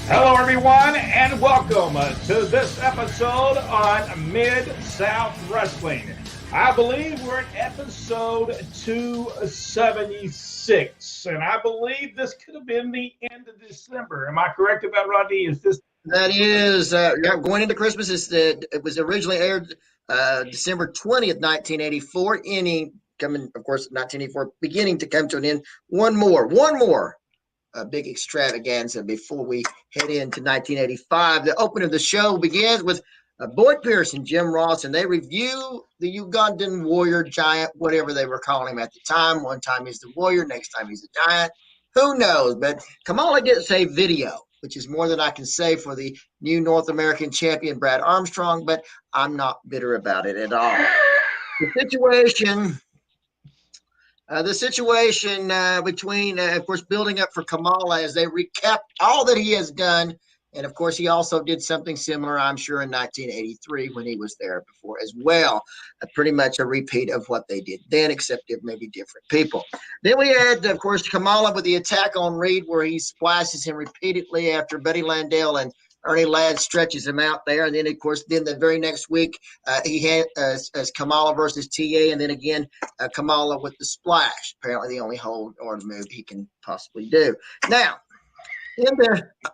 Hello, everyone, and welcome to this episode on Mid-South Wrestling. I believe we're at episode 276, and I believe this could have been the end of December. Am I correct about Rodney? Is this? That is, going into Christmas. It was originally aired December 20th, 1984, coming, of course, 1984, beginning to come to an end. One more big extravaganza before we head into 1985. The opening of the show begins with Boyd Pierce and Jim Ross, and they review the Ugandan warrior giant, whatever they were calling him at the time. One time he's the warrior, next time he's a giant. Who knows? But Kamala gets a video, which is more than I can say for the new North American champion, Brad Armstrong, but I'm not bitter about it at all. The situation between, of course, building up for Kamala as they recap all that he has done. And, of course, he also did something similar, I'm sure, in 1983 when he was there before as well. Pretty much a repeat of what they did then, except if maybe different people. Then we had, of course, Kamala with the attack on Reed, where he splashes him repeatedly after Buddy Landel and Ernie Ladd stretches him out there. And then, of course, the very next week, he had as Kamala versus TA, and then again, Kamala with the splash. Apparently the only hold or move he can possibly do. Now,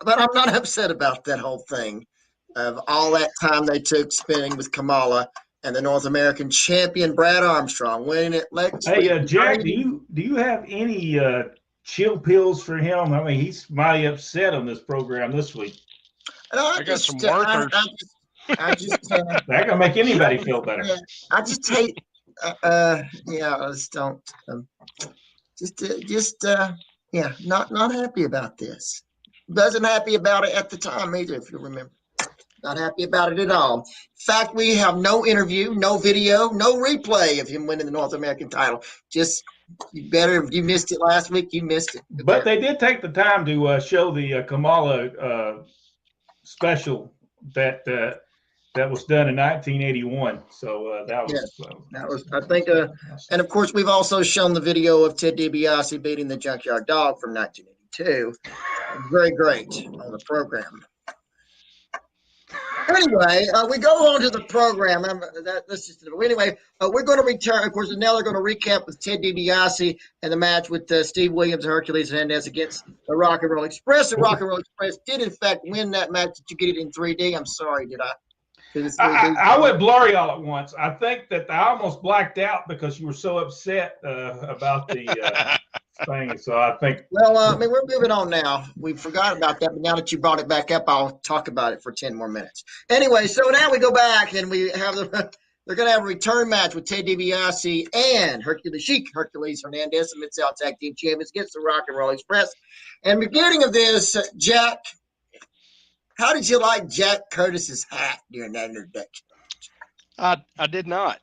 but I'm not upset about that whole thing of all that time they took spending with Kamala and the North American champion, Brad Armstrong, winning it. Hey, Jack, do you have any chill pills for him? I mean, he's mighty upset on this program this week. I got some workers. I just that gonna make anybody feel better. I just hate. I just don't. Not happy about this. Wasn't happy about it at the time either, if you remember. Not happy about it at all. In fact, we have no interview, no video, no replay of him winning the North American title. Just if you missed it last week, you missed it. But they did take the time to show the Kamala special that was done in 1981. So that was, I think, and of course, we've also shown the video of Ted DiBiase beating the Junkyard Dog from 1982. Very great on the program. Anyway, we go on to the program. We're going to return. Of course, now they're going to recap with Ted DiBiase and the match with Steve Williams and Hercules Hernandez against the Rock and Roll Express. The Rock and Roll Express did, in fact, win that match. Did you get it in 3D? I'm sorry, did I? I went blurry all at once. I think that I almost blacked out because you were so upset about the thing. So I think. Well, we're moving on now. We forgot about that, but now that you brought it back up, I'll talk about it for 10 more minutes. Anyway, so now we go back and we have they're going to have a return match with Ted DiBiase and Hercules Hernandez, the Mid-South Tag Team Champions, against the Rock and Roll Express. And beginning of this, Jack, how did you like Jack Curtis's hat during that introduction? I did not.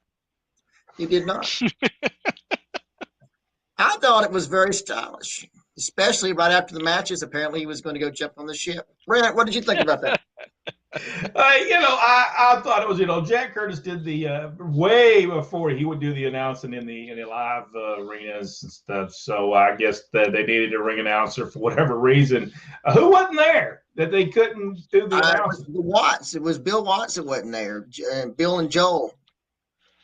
You did not? I thought it was very stylish, especially right after the matches. Apparently, he was going to go jump on the ship. Brad, what did you think about that? I thought it was, Jack Curtis did the way before he would do the announcing in the live arenas and stuff. So I guess that they needed a ring announcer for whatever reason. Who wasn't there that they couldn't do the announcing? It was Bill Watts that wasn't there. Bill and Joel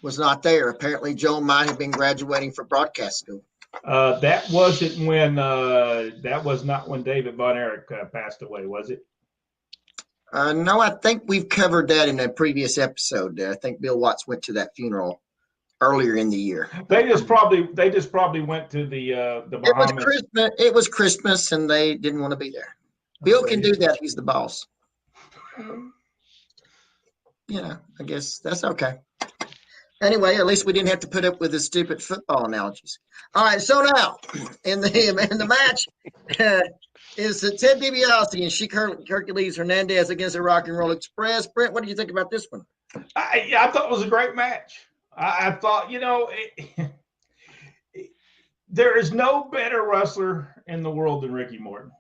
was not there. Apparently, Joel might have been graduating for broadcast school. That wasn't when. That was not when David Von Erich passed away, was it? No, I think we've covered that in a previous episode. I think Bill Watts went to that funeral earlier in the year. They just probably went to the Bahamas. It was Christmas, and they didn't want to be there. Bill can do that. He's the boss. Yeah, I guess that's okay. Anyway, at least we didn't have to put up with the stupid football analogies. All right, so now in the match is Ted DiBiase and Sheik Hercules Hernandez against the Rock and Roll Express. Brent, what do you think about this one? I thought it was a great match. I thought, there is no better wrestler in the world than Ricky Morton.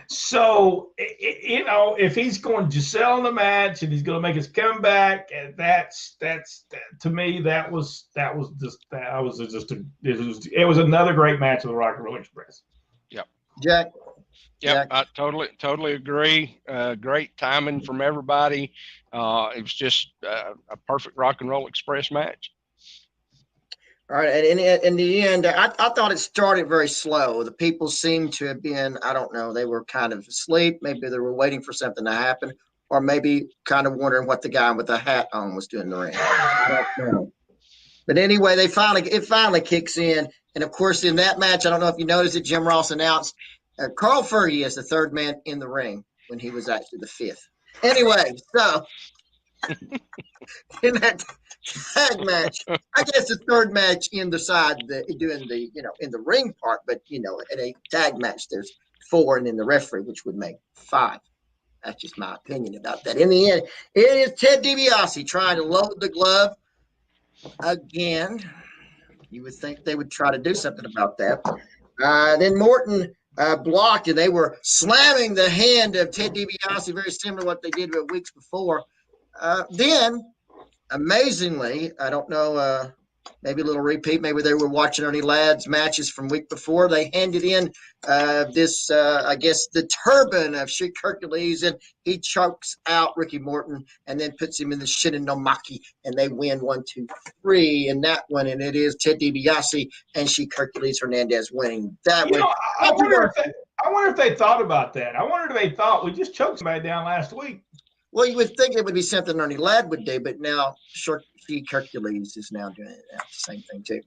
So, if he's going to sell in the match and he's going to make his comeback, that's to me, it was another great match of the Rock and Roll Express. Yep. Jack? Yep, I totally agree. Great timing from everybody. It was just a perfect Rock and Roll Express match. All right, and in the end, I thought it started very slow. The people seemed to have been, I don't know, they were kind of asleep. Maybe they were waiting for something to happen, or maybe kind of wondering what the guy with the hat on was doing in the ring. I don't know. But anyway, it finally kicks in. And of course, in that match, I don't know if you noticed it, Jim Ross announced Carl Fergie as the third man in the ring when he was actually the fifth. Anyway, so in that tag match, I guess the third match in the side, doing the, in the ring part, but, in a tag match, there's 4 and then the referee, which would make 5. That's just my opinion about that. In the end, it is Ted DiBiase trying to load the glove again. You would think they would try to do something about that. Then Morton blocked, and they were slamming the hand of Ted DiBiase, very similar to what they did weeks before. Then, amazingly, I don't know, maybe a little repeat. Maybe they were watching Ernie Ladd's matches from week before. They handed in this, I guess, the turban of Sheik Hercules, and he chokes out Ricky Morton and then puts him in the Shinnomaki, and they win 1, 2, 3 in that one. And it is Ted DiBiase and Sheik Hercules Hernandez winning that one. I wonder if they thought about that. I wonder if they thought we just choked somebody down last week. Well, you would think it would be something Ernie Ladd would do, but now Sheik Hercules is now doing it. The same thing too.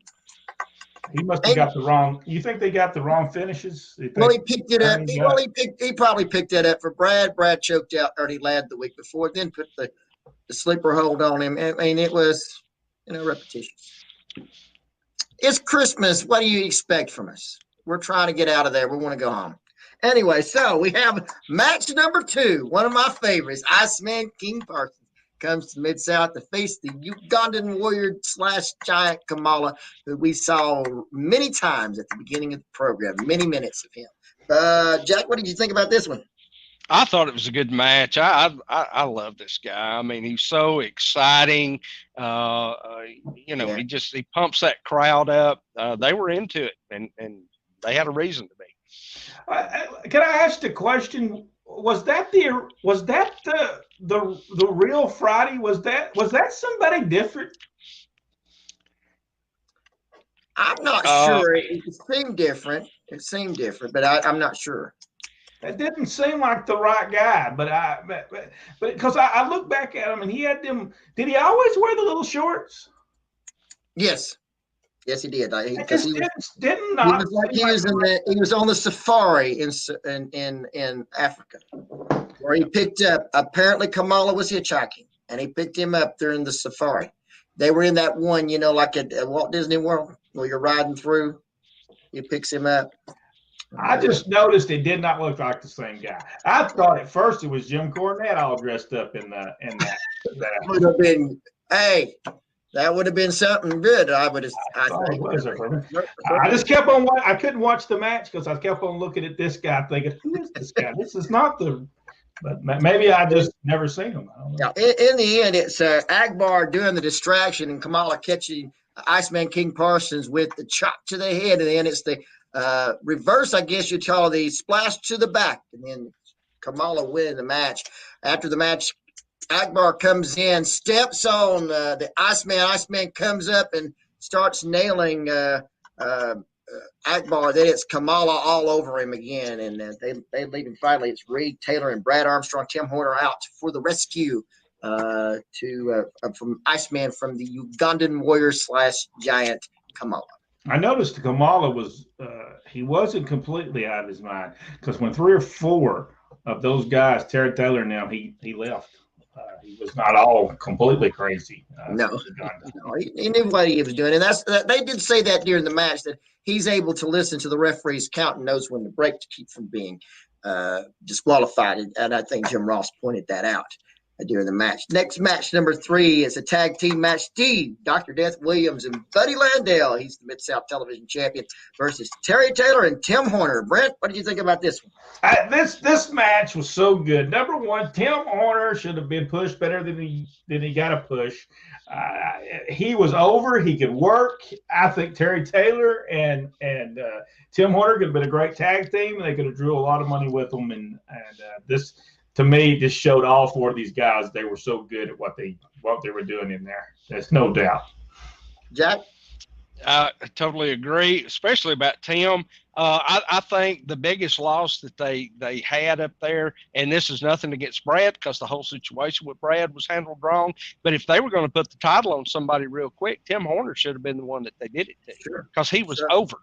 He must have got the wrong. You think they got the wrong finishes? Well, he picked it up. He probably picked that up for Brad. Brad choked out Ernie Ladd the week before, then put the sleeper hold on him. I mean, it was, repetitious. It's Christmas. What do you expect from us? We're trying to get out of there. We want to go home. Anyway, so we have match number 2, one of my favorites. Iceman King Parsons comes to Mid-South to face the Ugandan warrior / giant Kamala, who we saw many times at the beginning of the program, many minutes of him. Jack, what did you think about this one? I thought it was a good match. I love this guy. I mean, he's so exciting. He pumps that crowd up. They were into it, and they had a reason to be. Can I ask the question? Was that the real Friday? Was that somebody different? I'm not sure. It seemed different. But I'm not sure. It didn't seem like the right guy, but because I look back at him and he had them. Did he always wear the little shorts? Yes. Yes, he did. He was on the safari in Africa, where he picked up. Apparently, Kamala was hitchhiking, and he picked him up during the safari. They were in that one, like at Walt Disney World, where you're riding through. He picks him up. I just noticed it did not look like the same guy. I thought at first it was Jim Cornette all dressed up in that. Would have been, hey. That would have been something good. I just kept on. I couldn't watch the match because I kept on looking at this guy, thinking, "Who is this guy? This is not the." But maybe I just never seen him. I don't know. In the end, it's Akbar doing the distraction and Kamala catching Iceman King Parsons with the chop to the head, and then it's the reverse. I guess you'd call the splash to the back, and then Kamala winning the match. After the match, Akbar comes in, steps on the Iceman. Iceman comes up and starts nailing Akbar. Then it's Kamala all over him again, and they leave him. Finally, it's Reed, Taylor, and Brad Armstrong, Tim Horner out for the rescue from Iceman from the Ugandan warrior / giant Kamala. I noticed Kamala was he wasn't completely out of his mind because when 3 or 4 of those guys, Terry Taylor, now he left. He was not all completely crazy. No, he knew what he was doing, and they did say that during the match that he's able to listen to the referee's count and knows when to break to keep from being disqualified. And I think Jim Ross pointed that out. during the match. Next match, number 3, is a tag team match. Steve, Dr. Death Williams, and Buddy Landel. He's the Mid-South Television Champion versus Terry Taylor and Tim Horner. Brent, what did you think about this one? This match was so good. Number one, Tim Horner should have been pushed better than he got a push. He was over. He could work. I think Terry Taylor and Tim Horner could have been a great tag team. They could have drew a lot of money with them. And this, to me, just showed all 4 of these guys. They were so good at what they were doing in there. There's no doubt. Jack? I totally agree, especially about Tim. I think the biggest loss that they had up there, and this is nothing against Brad because the whole situation with Brad was handled wrong, but if they were going to put the title on somebody real quick, Tim Horner should have been the one that they did it to because he was over.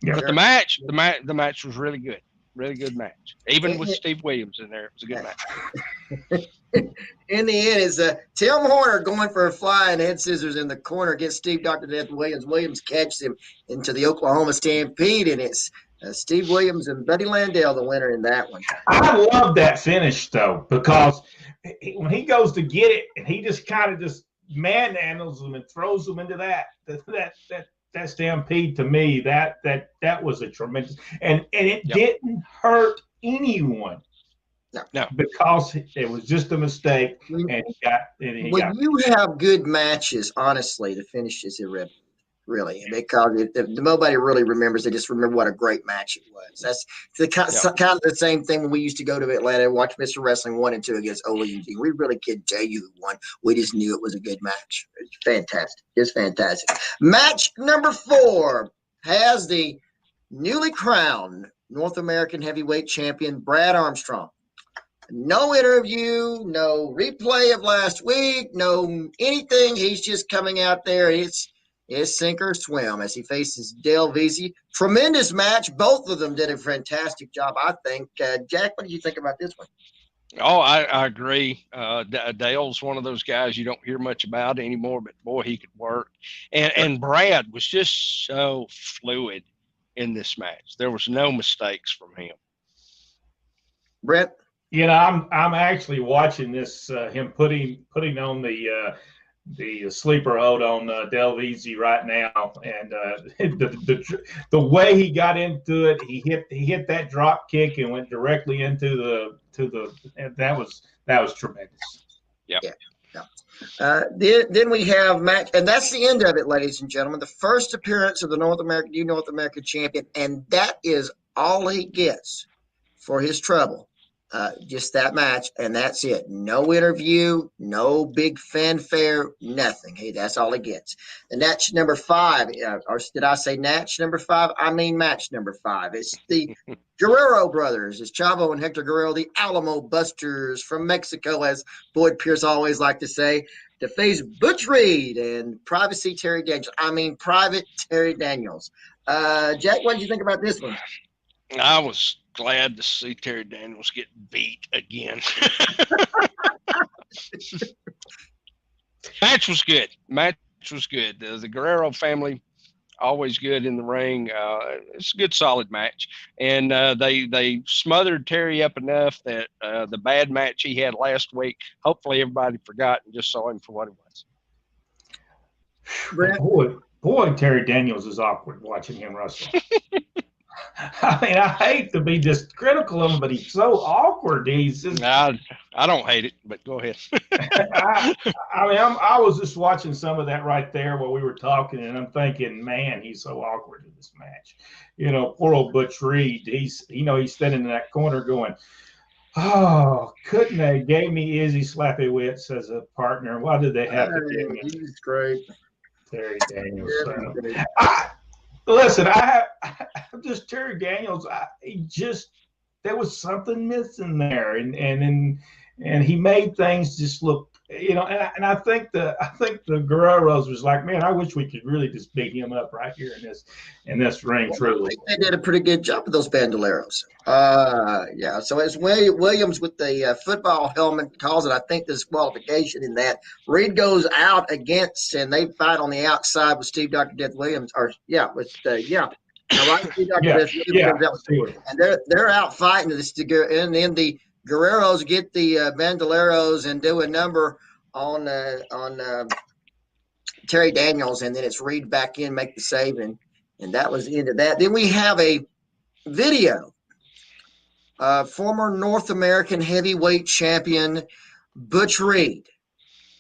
Yeah. But the match was really good. Really good match. Even with Steve Williams in there, it was a good match. In the end, it's Tim Horner going for a flying head scissors in the corner against Steve Dr. Death Williams. Williams catches him into the Oklahoma Stampede, and it's Steve Williams and Buddy Landel the winner in that one. I love that finish, though, because when he goes to get it, and he just kind of just manhandles him and throws him into that stampede, to me, that was a tremendous, and it didn't hurt anyone. No, because it was just a mistake, and you have good matches, honestly, the finish is irrelevant, really, because nobody really remembers. They just remember what a great match it was. That's kind of the same thing when we used to go to Atlanta and watch Mr. Wrestling 1 and 2 against Ole and G. We really couldn't tell you who won. We just knew it was a good match. It's fantastic. It's fantastic. Match number 4 has the newly crowned North American Heavyweight Champion Brad Armstrong. No interview, no replay of last week, no anything. He's just coming out there. It's sink or swim as he faces DiBiase. Tremendous match. Both of them did a fantastic job, I think. Jack, what did you think about this one? Oh, I agree. Dale's one of those guys you don't hear much about anymore, but boy, he could work. And Brad was just so fluid in this match. There was no mistakes from him. Brett? You know, I'm actually watching this him putting on the sleeper hold on DiBiase right now, and the way he got into it, he hit that drop kick and went directly into the and that was tremendous. Yeah. Then we have match, and that's the end of it, ladies and gentlemen. The first appearance of the North American champion, and that is all he gets for his trouble. Just that match, and that's it. No interview, no big fanfare, nothing. Hey, that's all he gets. And that's number 5. Or did I say match number 5? I mean match number 5. It's the Guerrero brothers. It's Chavo and Hector Guerrero, the Alamo Busters from Mexico, as Boyd Pierce always liked to say, to face Butch Reed and Private Terry Daniels. Jack, what did you think about this one? I was glad to see Terry Daniels get beat again. Match was good. The Guerrero family, always good in the ring. It's a good, solid match. And they smothered Terry up enough that the bad match he had last week, hopefully everybody forgot and just saw him for what it was. Boy, Terry Daniels is awkward watching him wrestle. I mean, I hate to be just critical of him, but he's so awkward. He's just, I don't hate it, but go ahead. I was just watching some of that right there while we were talking, and I'm thinking, man, he's so awkward in this match. You know, poor old Butch Reed. He's standing in that corner going, "Oh, couldn't they gave me Izzy Slappy Wits as a partner? Why did they have to give me?" He's great. Terry Daniels. Listen, I'm just Terry Daniels. There was something missing there, and he made things just look, you know. And I think the Guerreros was like, man, I wish we could really just beat him up right here in this ring. Truly, I think they did a pretty good job with those bandoleros. Yeah. So as Williams with the football helmet calls it, I think disqualification in that. Reed goes out against, and they fight on the outside with Steve Dr. Death Williams, All right, Steve Dr. Death Williams, and they're out fighting this, and then the Guerreros get the bandoleros and do a number on Terry Daniels, and then it's Reed back in, make the save, and that was the end of that. Then we have a video. Former North American heavyweight champion Butch Reed,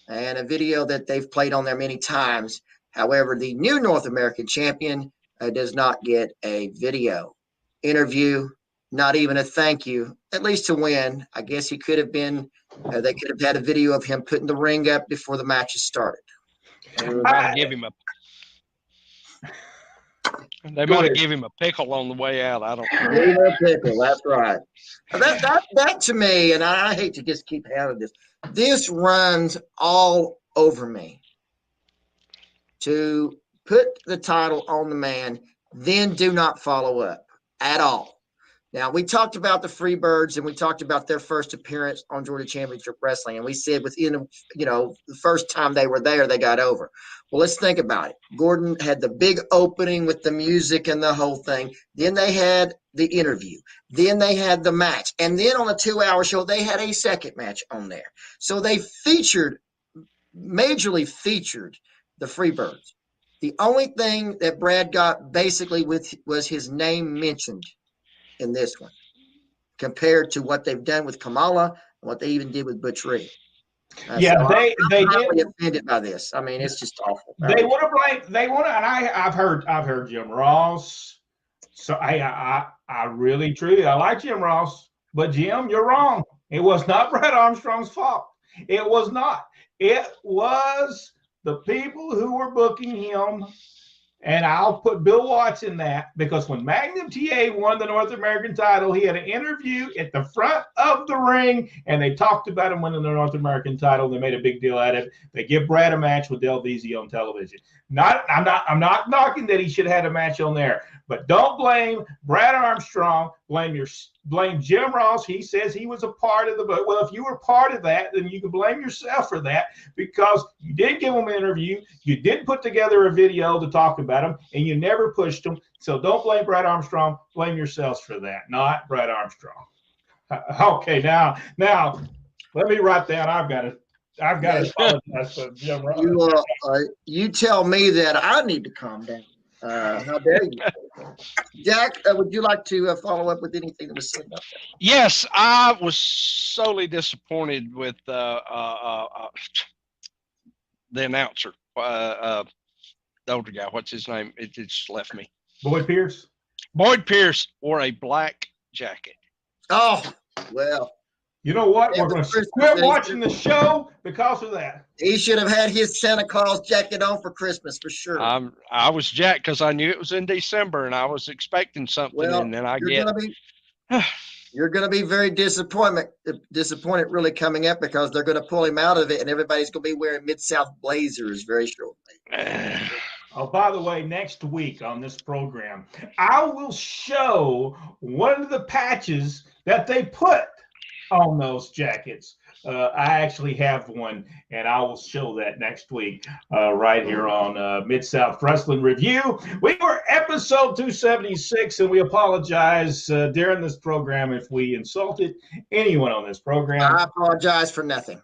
and a video that they've played on there many times. However, the new North American champion does not get a video interview, not even a thank you, at least to win. I guess he could have been, they could have had a video of him putting the ring up before the matches started. They might have give him a pickle on the way out. I don't know. A pickle, that's right. That to me, and I hate to just keep having this runs all over me. To put the title on the man, then do not follow up at all. Now, we talked about the Freebirds, and we talked about their first appearance on Georgia Championship Wrestling, and we said within, the first time they were there, they got over. Well, let's think about it. Gordon had the big opening with the music and the whole thing. Then they had the interview. Then they had the match. And then on a 2-hour show, they had a second match on there. So they majorly featured the Freebirds. The only thing that Brad got basically was his name mentioned in this one, compared to what they've done with Kamala and what they even did with Butch Reed. Yeah, so they I'm did. offended by this. I mean, it's just awful. They want to blame. They want to, and I've heard Jim Ross. So I really truly I like Jim Ross, but Jim, you're wrong. It was not Brad Armstrong's fault. It was not. It was the people who were booking him. And I'll put Bill Watts in that, because when Magnum TA won the North American title, he had an interview at the front of the ring, and they talked about him winning the North American title. They made a big deal out of it. They give Brad a match with DiBiase on television. I'm not knocking that he should have had a match on there, but don't blame Brad Armstrong. Blame Jim Ross. He says he was a part of the. Well, if you were part of that, then you can blame yourself for that, because you did give him an interview, you did put together a video to talk about him, and you never pushed him. So don't blame Brad Armstrong. Blame yourselves for that, not Brad Armstrong. Okay, now let me write down. I've got to apologize for Jim Ross. You tell me that I need to calm down. How dare you? Jack, would you like to follow up with anything that was said about that? Yes, I was solely disappointed with the announcer, the older guy. What's his name? It just left me. Boyd Pierce. Boyd Pierce wore a black jacket. Oh, well. You know what? We're going to quit watching the show because of that. He should have had his Santa Claus jacket on for Christmas for sure. I was jacked because I knew it was in December and I was expecting something, and then you're going to be very disappointed really coming up, because they're going to pull him out of it, and everybody's going to be wearing Mid-South blazers very shortly. Oh, by the way, next week on this program, I will show one of the patches that they put on those jackets. I actually have one, and I will show that next week right here on Mid-South Wrestling Review. We were episode 276, and we apologize during this program if we insulted anyone on this program. I apologize for nothing.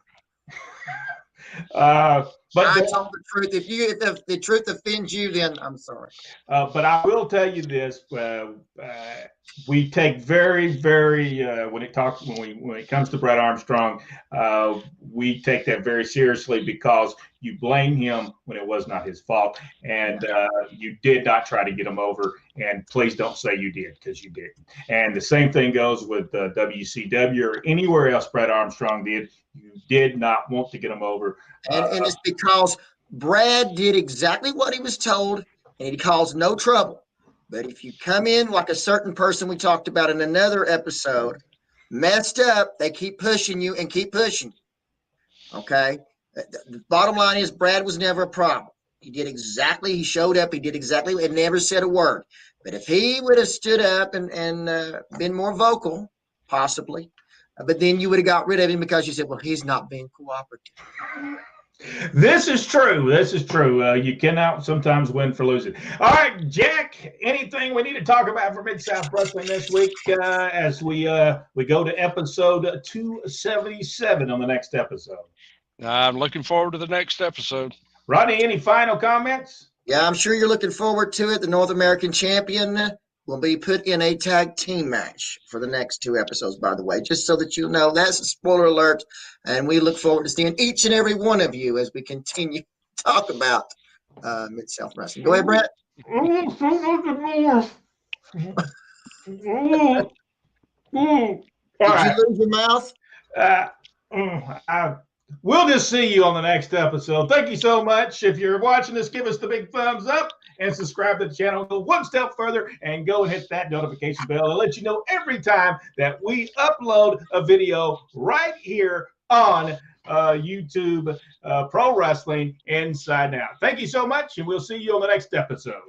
But I told the truth. If the truth offends you, then I'm sorry. But I will tell you this: we take very, very when it comes to Brad Armstrong, we take that very seriously, because you blame him when it was not his fault, and you did not try to get him over. And please don't say you did, because you didn't. And the same thing goes with WCW or anywhere else Brad Armstrong did. You did not want to get him over. And it's because Brad did exactly what he was told, and he caused no trouble. But if you come in like a certain person we talked about in another episode, messed up, they keep pushing you and keep pushing. Okay? The bottom line is Brad was never a problem. He showed up, he did exactly, and never said a word. But if he would have stood up and been more vocal, possibly, but then you would have got rid of him because you said, well, he's not being cooperative. This is true. This is true. You cannot sometimes win for losing. All right, Jack. Anything we need to talk about for Mid-South Wrestling this week as we go to episode 277 on the next episode? I'm looking forward to the next episode. Rodney, any final comments? Yeah, I'm sure you're looking forward to it. The North American champion will be put in a tag team match for the next 2 episodes, by the way, just so that you know. That's a spoiler alert, and we look forward to seeing each and every one of you as we continue to talk about Mid-South Wrestling. Go ahead, Brett. Did you lose your mouth? We'll just see you on the next episode. Thank you so much. If you're watching this, give us the big thumbs up and subscribe to the channel. Go one step further and go and hit that notification bell and let you know every time that we upload a video right here on YouTube Pro Wrestling Inside Now. Thank you so much, and we'll see you on the next episode.